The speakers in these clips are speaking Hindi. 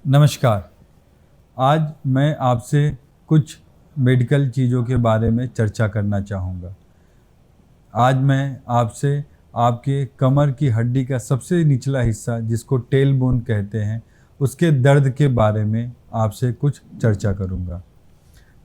नमस्कार। आज मैं आपसे कुछ मेडिकल चीज़ों के बारे में चर्चा करना चाहूँगा। आज मैं आपसे आपके कमर की हड्डी का सबसे निचला हिस्सा जिसको टेल बोन कहते हैं, उसके दर्द के बारे में आपसे कुछ चर्चा करूँगा।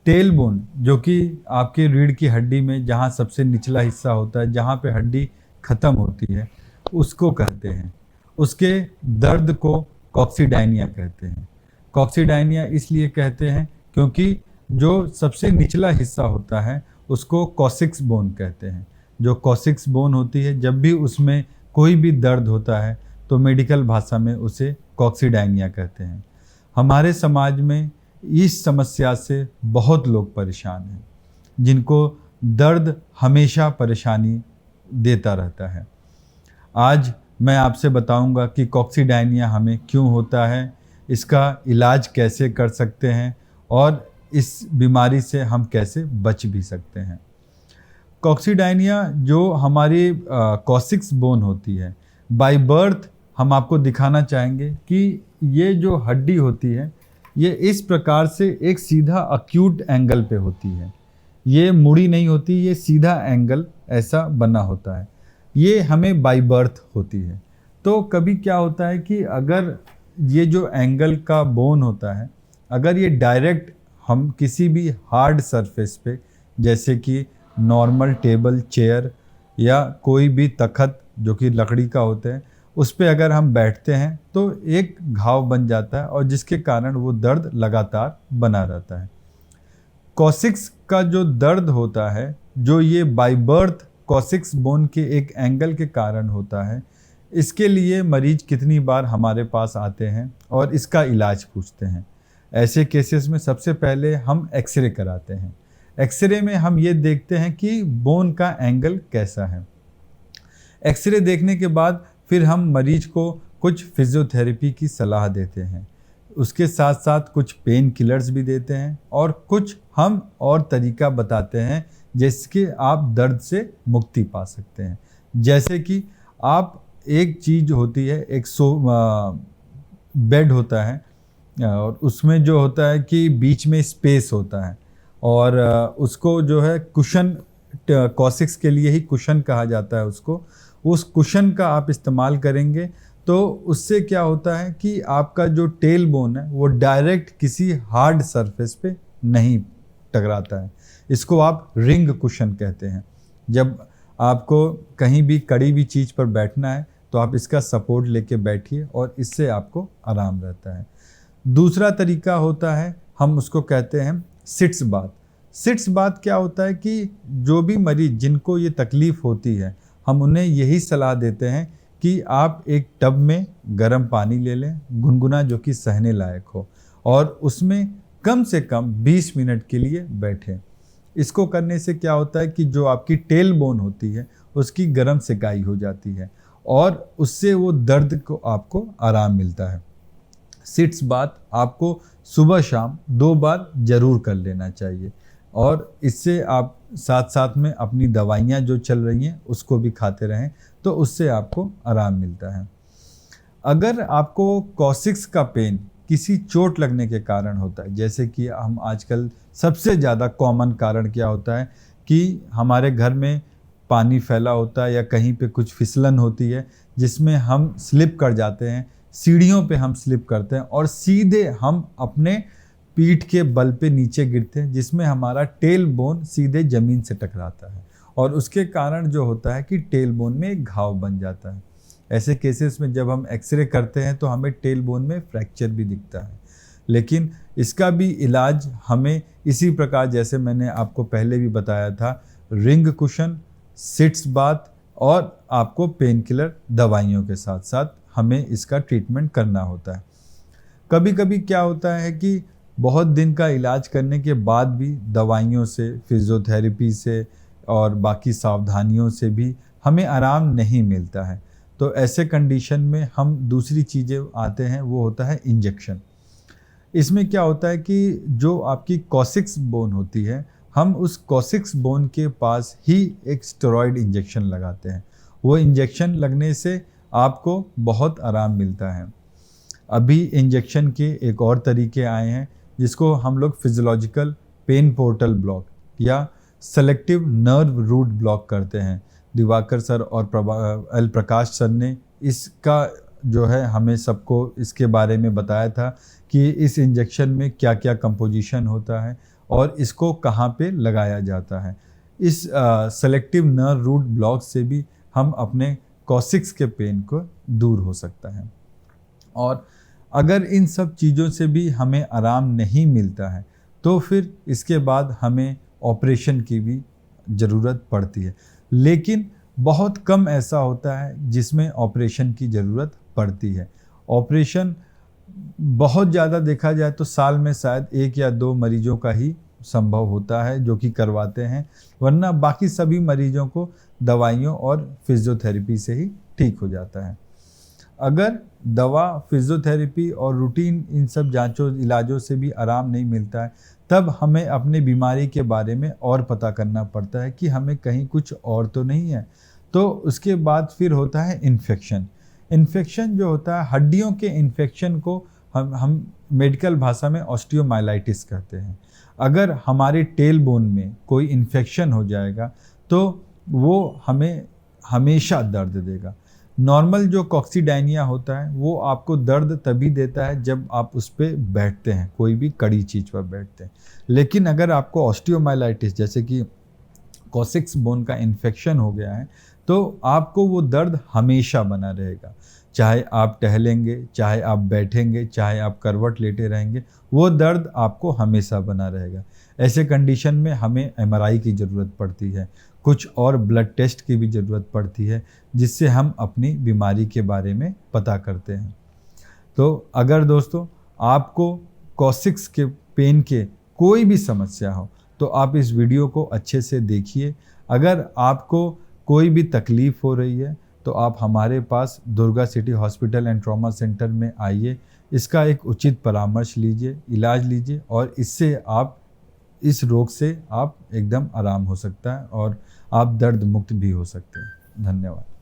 टेल बोन जो कि आपके रीढ़ की हड्डी में जहाँ सबसे निचला हिस्सा होता है, जहाँ पे हड्डी ख़त्म होती है, उसको कहते हैं। उसके दर्द को कॉक्सीडायनिया कहते हैं। कॉक्सीडायनिया इसलिए कहते हैं क्योंकि जो सबसे निचला हिस्सा होता है उसको कॉसिक्स बोन कहते हैं। जो कॉसिक्स बोन होती है, जब भी उसमें कोई भी दर्द होता है तो मेडिकल भाषा में उसे कॉक्सीडायनिया कहते हैं। हमारे समाज में इस समस्या से बहुत लोग परेशान हैं, जिनको दर्द हमेशा परेशानी देता रहता है। आज मैं आपसे बताऊंगा कि कॉक्सीडायनिया हमें क्यों होता है, इसका इलाज कैसे कर सकते हैं और इस बीमारी से हम कैसे बच भी सकते हैं। कॉक्सीडायनिया जो हमारी कॉसिक्स बोन होती है, बाय बर्थ हम आपको दिखाना चाहेंगे कि ये जो हड्डी होती है ये इस प्रकार से एक सीधा अक्यूट एंगल पे होती है। ये मुड़ी नहीं होती, ये सीधा एंगल ऐसा बना होता है। ये हमें बाय बर्थ होती है। तो कभी क्या होता है कि अगर ये जो एंगल का बोन होता है, अगर ये डायरेक्ट हम किसी भी हार्ड सरफेस पे, जैसे कि नॉर्मल टेबल, चेयर या कोई भी तखत जो कि लकड़ी का होता है, उस पे अगर हम बैठते हैं तो एक घाव बन जाता है और जिसके कारण वो दर्द लगातार बना रहता है। कॉसिक्स का जो दर्द होता है, जो ये बाय बर्थ कॉसिक्स बोन के एक एंगल के कारण होता है, इसके लिए मरीज कितनी बार हमारे पास आते हैं और इसका इलाज पूछते हैं। ऐसे केसेस में सबसे पहले हम एक्सरे कराते हैं। एक्सरे में हम ये देखते हैं कि बोन का एंगल कैसा है। एक्सरे देखने के बाद फिर हम मरीज को कुछ फिजियोथेरेपी की सलाह देते हैं। उसके साथ साथ कुछ पेन किलर्स भी देते हैं और कुछ हम और तरीका बताते हैं जिसके आप दर्द से मुक्ति पा सकते हैं। जैसे कि आप एक चीज़ होती है, एक बेड होता है और उसमें जो होता है कि बीच में स्पेस होता है और उसको जो है कुशन, कॉसिक्स के लिए ही कुशन कहा जाता है उसको। उस कुशन का आप इस्तेमाल करेंगे तो उससे क्या होता है कि आपका जो टेल बोन है वो डायरेक्ट किसी हार्ड सरफेस पे नहीं टकराता है। इसको आप रिंग कुशन कहते हैं। जब आपको कहीं भी कड़ी हुई चीज़ पर बैठना है तो आप इसका सपोर्ट लेके बैठिए और इससे आपको आराम रहता है। दूसरा तरीका होता है, हम उसको कहते हैं सिट्स बाथ। सिट्स बाथ क्या होता है कि जो भी मरीज जिनको ये तकलीफ़ होती है, हम उन्हें यही सलाह देते हैं कि आप एक टब में गर्म पानी ले लें, गुनगुना, जो कि सहने लायक हो, और उसमें कम से कम 20 मिनट के लिए बैठें। इसको करने से क्या होता है कि जो आपकी टेल बोन होती है उसकी गर्म सिकाई हो जाती है और उससे वो दर्द को आपको आराम मिलता है। सिट्स बात आपको सुबह शाम 2 बार ज़रूर कर लेना चाहिए और इससे आप साथ साथ में अपनी दवाइयाँ जो चल रही हैं उसको भी खाते रहें तो उससे आपको आराम मिलता है। अगर आपको कॉसिक्स का पेन किसी चोट लगने के कारण होता है, जैसे कि हम आजकल सबसे ज़्यादा कॉमन कारण क्या होता है कि हमारे घर में पानी फैला होता है या कहीं पे कुछ फिसलन होती है जिसमें हम स्लिप कर जाते हैं, सीढ़ियों पे हम स्लिप करते हैं और सीधे हम अपने पीठ के बल पे नीचे गिरते हैं, जिसमें हमारा टेल बोन सीधे ज़मीन से टकराता है और उसके कारण जो होता है कि टेल बोन में एक घाव बन जाता है। ऐसे केसेस में जब हम एक्सरे करते हैं तो हमें टेल बोन में फ्रैक्चर भी दिखता है, लेकिन इसका भी इलाज हमें इसी प्रकार, जैसे मैंने आपको पहले भी बताया था, रिंग कुशन, सिट्स बाथ और आपको पेन किलर दवाइयों के साथ साथ हमें इसका ट्रीटमेंट करना होता है। कभी कभी क्या होता है कि बहुत दिन का इलाज करने के बाद भी दवाइयों से, फिजियोथेरेपी से और बाकी सावधानियों से भी हमें आराम नहीं मिलता है। तो ऐसे कंडीशन में हम दूसरी चीज़ें आते हैं, वो होता है इंजेक्शन। इसमें क्या होता है कि जो आपकी कॉसिक्स बोन होती है, हम उस कॉसिक्स बोन के पास ही एक स्टेरॉयड इंजेक्शन लगाते हैं। वो इंजेक्शन लगने से आपको बहुत आराम मिलता है। अभी इंजेक्शन के एक और तरीके आए हैं जिसको हम लोग फिजियोलॉजिकल पेन पोर्टल ब्लॉक या सेलेक्टिव नर्व रूट ब्लॉक करते हैं। दिवाकर सर और एल प्रकाश सर ने इसका जो है हमें सबको इसके बारे में बताया था कि इस इंजेक्शन में क्या क्या कंपोजिशन होता है और इसको कहाँ पे लगाया जाता है। इस सेलेक्टिव नर्व रूट ब्लॉक से भी हम अपने कॉसिक्स के पेन को दूर हो सकता है। और अगर इन सब चीज़ों से भी हमें आराम नहीं मिलता है तो फिर इसके बाद हमें ऑपरेशन की भी ज़रूरत पड़ती है, लेकिन बहुत कम ऐसा होता है जिसमें ऑपरेशन की ज़रूरत पड़ती है। ऑपरेशन बहुत ज़्यादा देखा जाए तो साल में शायद 1 या 2 मरीजों का ही संभव होता है जो कि करवाते हैं, वरना बाकी सभी मरीजों को दवाइयों और फिजियोथेरेपी से ही ठीक हो जाता है। अगर दवा, फिजियोथेरेपी और रूटीन इन सब जांचों इलाजों से भी आराम नहीं मिलता है, तब हमें अपनी बीमारी के बारे में और पता करना पड़ता है कि हमें कहीं कुछ और तो नहीं है। तो उसके बाद फिर होता है इन्फेक्शन। इन्फेक्शन जो होता है, हड्डियों के इन्फेक्शन को हम मेडिकल भाषा में ऑस्टियोमाइलाइटिस कहते हैं। अगर हमारे टेल बोन में कोई इन्फेक्शन हो जाएगा तो वो हमें हमेशा दर्द देगा। नॉर्मल जो कॉक्सीडाइनिया होता है वो आपको दर्द तभी देता है जब आप उस पर बैठते हैं, कोई भी कड़ी चीज़ पर बैठते हैं। लेकिन अगर आपको ऑस्टियोमाइलाइटिस जैसे कि कॉसिक्स बोन का इन्फेक्शन हो गया है तो आपको वो दर्द हमेशा बना रहेगा। चाहे आप टहलेंगे, चाहे आप बैठेंगे, चाहे आप करवट लेटे रहेंगे, वो दर्द आपको हमेशा बना रहेगा। ऐसे कंडीशन में हमें एमआरआई की ज़रूरत पड़ती है, कुछ और ब्लड टेस्ट की भी ज़रूरत पड़ती है जिससे हम अपनी बीमारी के बारे में पता करते हैं। तो अगर दोस्तों आपको कॉसिक्स के पेन के कोई भी समस्या हो तो आप इस वीडियो को अच्छे से देखिए। अगर आपको कोई भी तकलीफ़ हो रही है तो आप हमारे पास Durga city hospital and trauma centre में आइए, इसका एक उचित परामर्श लीजिए, इलाज लीजिए और इससे आप इस रोग से आप एकदम आराम हो सकता है और आप दर्द मुक्त भी हो सकते हैं। धन्यवाद।